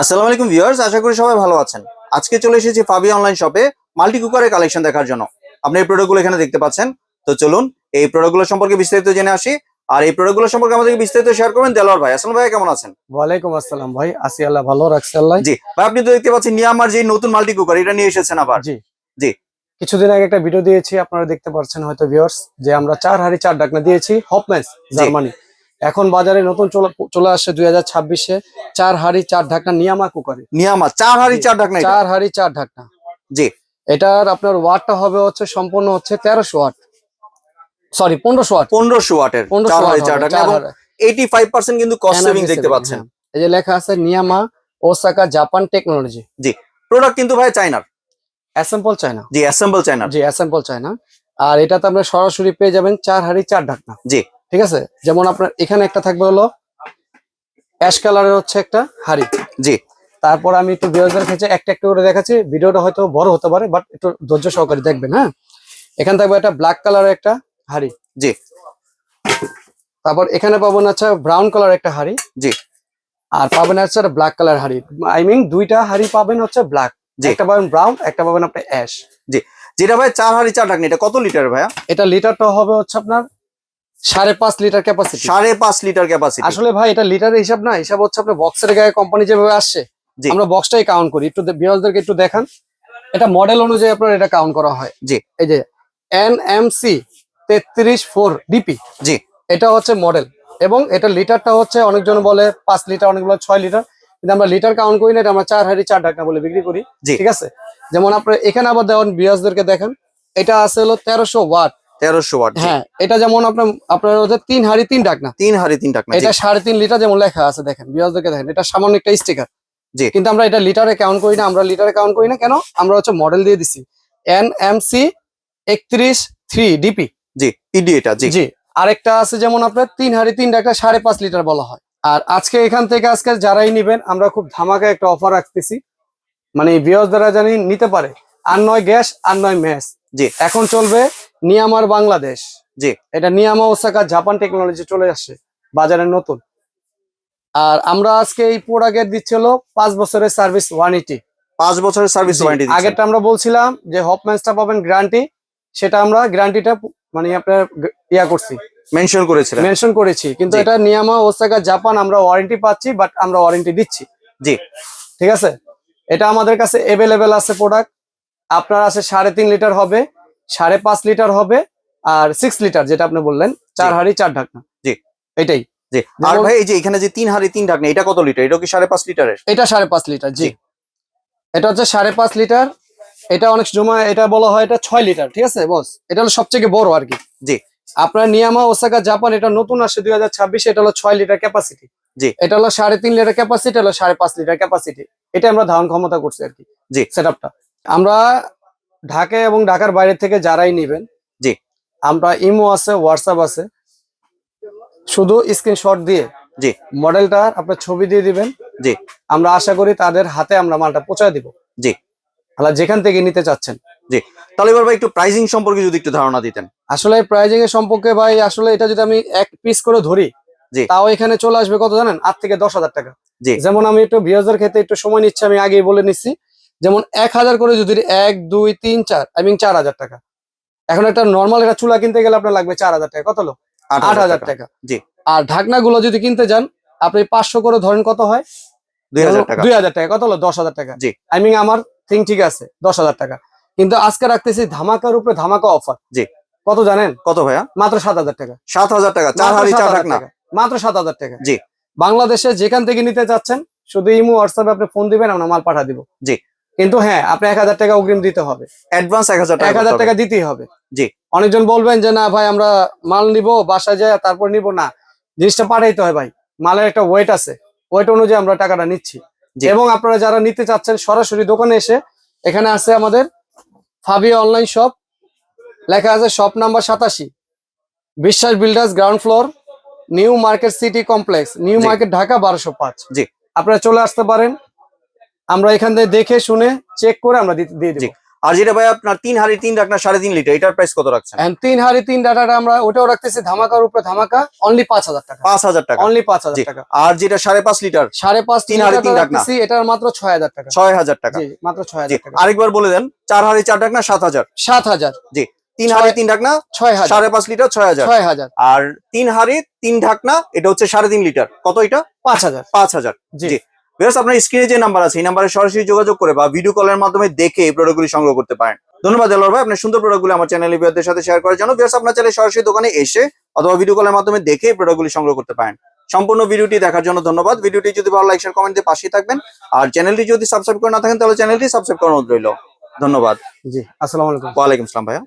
আসসালামু আলাইকুম ভিউয়ার্স, আশা করি সবাই ভালো আছেন। আজকে চলে এসেছি ফাবি অনলাইন শপে মাল্টি কুকারের কালেকশন দেখার জন্য। আপনি এই প্রোডাক্টগুলো এখানে দেখতে পাচ্ছেন। তো চলুন এই প্রোডাক্টগুলো সম্পর্কে বিস্তারিত জেনে আসি। আর এই প্রোডাক্টগুলো সম্পর্কে আমাদেরকে বিস্তারিত শেয়ার করবেন দেলোয়ার ভাই। আসসালামু ভাই, কেমন আছেন? ওয়ালাইকুম আসসালাম ভাই, আছি আল্লাহ ভালো রাখছে আল্লাহ। জি ভাই, আপনি তো দেখতে পাচ্ছেন নিয়ামার যে নতুন মাল্টি কুকার এটা নিয়ে এসেছেন আবার। জি, জি কিছুদিন আগে একটা ভিডিও দিয়েছি, আপনারা দেখতে পাচ্ছেন হয়তো ভিউয়ার্স, যে আমরা 4 হাঁড়ি 4 ঢাকনা দিয়েছি হপম্যান্স জার্মানি। এখন বাজারে নতুন চলে আসছে 2026-এ 4 হাঁড়ি 4 ঢাকনা নিয়ামা কুকারে। নিয়ামা 4 হাঁড়ি 4 ঢাকনা। 4 হাঁড়ি 4 ঢাকনা। জি, এটার আপনার ওয়াটটা হবে হচ্ছে সম্পূর্ণ হচ্ছে 1300 ওয়াট, সরি 1500 ওয়াট। 1500 ওয়াটের 4 হাঁড়ি 4 ঢাকনা এবং 85% কিন্তু কস্ট সেভিং দেখতে পাচ্ছেন। এই যে লেখা আছে নিয়ামা ওসাকা জাপান টেকনোলজি। জি, প্রোডাক্ট কিন্তু ভাই চায়নার। Assemble China. জি, অ্যাসেম্বল চায়নার। জি, অ্যাসেম্বল চায়না। আর এটাতে আপনারা সরাসরি পেয়ে যাবেন 4 হাঁড়ি 4 ঢাকনা। জি, ঠিক আছে, যেমন আপনার এখানে একটা থাকবে হলো অ্যাশ কালারের হচ্ছে একটা হাড়ি। জি, তারপর আমি একটু ভিউয়ারদের কাছে একটা একটা করে দেখাচ্ছি, ভিডিওটা হয়তো বড় হতে পারে বাট একটু ধৈর্য সহকারে দেখবেন। হ্যাঁ, এখানে থাকবে একটা ব্ল্যাক কালারের একটা হাড়ি। জি, তারপর এখানে পাবেন আচ্ছা ব্রাউন কালার একটা হাড়ি। জি, আর পাবেন হচ্ছে ব্ল্যাক কালার হাড়ি, আই মিন দুইটা হাড়ি পাবেন হচ্ছে ব্ল্যাক। একটা পাবেন ব্রাউন, একটা পাবেন আপনি অ্যাশ। জি, যেটা ভাই 4 হাঁড়ি 4 ঢাকনা, এটা কত লিটার ভাইয়া? এটা লিটারটা হবে হচ্ছে আপনার 5.5 লিটার ক্যাপাসিটি। 5.5 litre capacity. আসলে ভাই এটা লিটারের হিসাব না, হিসাব হচ্ছে আপনার বক্সের গায়ে কোম্পানি যেভাবে আসছে আমরা বক্সটাই কাউন্ট করি। একটু ভিউয়ারদেরকে একটু দেখান, এটা মডেল অনুযায়ী আপনার এটা কাউন্ট করা হয়। জি, এই যে NMC 33-4 ডিপি, জি, এটা হচ্ছে মডেল। এবং এটা লিটারটা হচ্ছে অনেকজন বলে 5 লিটার, অনেক বলে 6 লিটার, কিন্তু আমরা লিটার কাউন্ট করি না, এটা আমরা 4 হাঁড়ি 4 ঢাকনা বলে বিক্রি করি। ঠিক আছে, যেমন আপনার এখানে আবার দেওয়ান ভিউয়ারদেরকে দেখেন, এটা আছে হলো 1300 ওয়াট। 1300 ওয়াট। হ্যাঁ, এটা যেমন আপনার হচ্ছে 3 হাঁড়ি 3 ঢাকনা। 3 হাঁড়ি 3 ঢাকনা। এটা 3.5 লিটার যেমন লেখা আছে, দেখেন ভিউয়ারদেরকে দেখেন, এটা সামান্য একটা স্টিকার। জি, কিন্তু আমরা এটা লিটারে কাউন্ট করি না। আমরা লিটারে কাউন্ট করি না কেন? আমরা হচ্ছে মডেল দিয়ে দিছি NMC 31-3 ডিপি। জি, পিডি এটা। জি, জি, আরেকটা আছে যেমন আপনার 3 হাঁড়ি 3 ঢাকনা 5.5 লিটার বলা হয়। আর আজকে এখান থেকে আজকে যারাই নিবেন আমরা খুব ধামাকা একটা অফার রাখতেছি, মানে ভিউয়ার্স দ্বারা জানি নিতে পারে। আর নয় গ্যাস, আর নয় মেস। জি, এখন চলবে নিয়ামার বাংলাদেশ। জি, এটা নিয়ামা ওসাকা জাপান টেকনোলজি চলে আসছে বাজারে নতুন। আর আমরা আজকে এই প্রোডাক্টের দিচ্ছি হলো 5 বছরের সার্ভিস ওয়ারেন্টি। 5 বছরের সার্ভিস ওয়ারেন্টি দিচ্ছেন। আগেরটা আমরা বলছিলাম যে হপম্যান্সটা পাবেন গ্যারান্টি, সেটা আমরা গ্যারান্টিটা মানে আপনার করছি, মেনশন করেছি। কিন্তু এটা নিয়ামা ওসাকা জাপান আমরা ওয়ারেন্টি পাচ্ছি, বাট আমরা ওয়ারেন্টি দিচ্ছি। জি, ঠিক আছে, এটা আমাদের কাছে অ্যাভেলেবেল আছে প্রোডাক্ট। আপনার আছে 3.5 লিটার হবে, 5.5 লিটার হবে, আর 6 লিটার যেটা আপনি বললেন 4 হাঁড়ি 4 ঢাকনা। জি, এটাই। জি, আর ভাই এই যে এখানে যে 3 হাঁড়ি 3 ঢাকনা, এটা কত লিটার? এটা কি 5.5 লিটারের? এটা 5.5 লিটার। জি, এটা হচ্ছে 5.5 লিটার। এটা অনেক সময় এটা বলা হয় এটা 6 লিটার। ঠিক আছে বস, এটা হলো সবচেয়ে বড় আর কি। জি, আপনার নিয়ামা ওসাকা জাপান এটা নতুন আসছে 2026, এটা হলো 6 লিটার ক্যাপাসিটি। জি, এটা হলো 3.5 লিটার ক্যাপাসিটি, হলো 5.5 লিটার ক্যাপাসিটি। এটা আমরা ধারণ ক্ষমতা করছি আর কি। জি, সেটআপটা আমরা ঢাকা এবং ঢাকার বাইরে থেকে যারাই নেবেন, জি, আমরা ইমো আছে, হোয়াটসঅ্যাপ আছে, শুধু স্ক্রিনশট দিয়ে জি, মডেলটার আপনার ছবি দিয়ে দিবেন। জি, আমরা আশা করি তাদের হাতে আমরা মালটা পৌঁছায় দিব, জি, যেখান থেকে নিতে চাচ্ছেন। জি, তাহলে এবার ভাই একটু প্রাইসিং সম্পর্কে যদি একটু ধারণা দিতেন। আসলে প্রাইজিং এর সম্পর্কে ভাই, আসলে এটা যদি আমি এক পিস করে ধরি, জি, তাও এখানে চলে আসবে কত জানেন? 8 থেকে 10,000 টাকা। জি, যেমন আমি একটু ভিউয়ারদের ক্ষেত্রে একটু সময় নিচ্ছি, আমি আগেই বলে নিচ্ছি, যেমন 1000 করে যদি 1 2 3 4 আই মিন 4000 টাকা। এখন একটা নর্মাল একটা চুলা কিনতে গেলে আপনার লাগবে 4000 টাকা। কত হলো? 8000 টাকা। জি, আর ঢাকনাগুলো যদি কিনতে যান আপনি 500 করে ধরেন, কত হয়? 2000 টাকা। 2000 টাকা। কত হলো? 10,000 টাকা। জি, আই মিন আমার থিং ঠিক আছে, 10,000 টাকা। কিন্তু আজকে রাখতেছি ধামাকার উপরে ধামাকা অফার। জি, কত জানেন? কত ভাইয়া? মাত্র 7,000 টাকা। 7,000 টাকা 4 হাঁড়ি 4 ঢাকনা। মাত্র 7,000 টাকা। জি, বাংলাদেশে যেখান থেকে নিতে চাচ্ছেন শুধু ইমো হোয়াটসঅ্যাপে আপনি ফোন দিবেন, আমরা মাল পাঠা দিব। জি, কিন্তু হ্যাঁ, আপনি 1000 টাকা অগ্রিম দিতে হবে, অ্যাডভান্স 1000 টাকা। 1000 টাকা দিতেই হবে। জি, অনেকজন বলবেন যে না ভাই আমরা মাল নিব বাসায় যায় তারপর নিব, না, জিনিসটা পাঠাইতে হয় ভাই। মালের একটা ওয়েট আছে, ওয়েট অনুযায়ী আমরা টাকাটা নিচ্ছি। এবং আপনারা যারা নিতে চাচ্ছেন সরাসরি দোকানে এসে, এখানে আছে আমাদের ফাবি অনলাইন শপ, লেখা আছে শপ নাম্বার 87, বিশ্বাস builders, ground floor, new market city complex, new market, Dhaka 1205। জি, আপনারা চলে আসতে পারেন, আমরা এখান থেকে দেখে শুনে চেক করে আমরা দিয়ে দিব। আর যেটা ভাই আপনার 3 হাড়ি 3 ঢাকনা 3.5 লিটার, এটার প্রাইস কত রাখছেন? এন্ড 3 হাড়ি 3 ডাটাটা আমরা ওটাও রাখতেছি ধামাকার উপরে ধামাকা, অনলি 5000 টাকা, 5000 টাকা। অনলি জি। 5000 টাকা। আর যেটা 5.5 লিটার 5.5 3 হাড়ি 3 ঢাকনা রাখতেছি, এটার মাত্র 6000 টাকা। 6000 টাকা। জি, মাত্র জি 6000 টাকা। আরেকবার বলে দেন। 4 হাড়ি 4 ঢাকনা 7000। 7000। জি 3 হাড়ি 3 ঢাকনা 6000। 5.5 লিটার 6000। 6000। আর 3 হাড়ি 3 ঢাকনা এটা হচ্ছে 3.5 লিটার, কত এটা? 5000। 5000। জি। জি ভিউয়ার্স, আপনার স্ক্রিনে যে নাম্বার আছে এই নাম্বারে সরাসরি যোগাযোগ করে বা ভিডিও কলের মাধ্যমে দেখে এই প্রোডাক্টগুলি সংগ্রহ করতে পারেন। ধন্যবাদ দেলোয়ার ভাই আপনার সুন্দর প্রোডাক্টগুলো আমার চ্যানেলে ভিউয়ারদের সাথে শেয়ার করার জন্য। ভিউয়ার্স, আপনার চাইলে সরাসরি দোকানে এসে অথবা ভিডিও কলের মাধ্যমে দেখে এই প্রোডাক্টগুলি সংগ্রহ করতে পারেন। সম্পূর্ণ ভিডিওটি দেখার জন্য ধন্যবাদ। ভিডিওটি যদি ভালো লাইক শেয়ার কমেন্ট দিয়ে পাশেই থাকবেন। আর চ্যানেলটি যদি সাবস্ক্রাইব করে না থাকেন তাহলে চ্যানেলটি সাবস্ক্রাইব করানো রইল। ধন্যবাদ। জি, আসসালামু আলাইকুম। ওয়ালাইকুম আসসালাম ভাইয়া।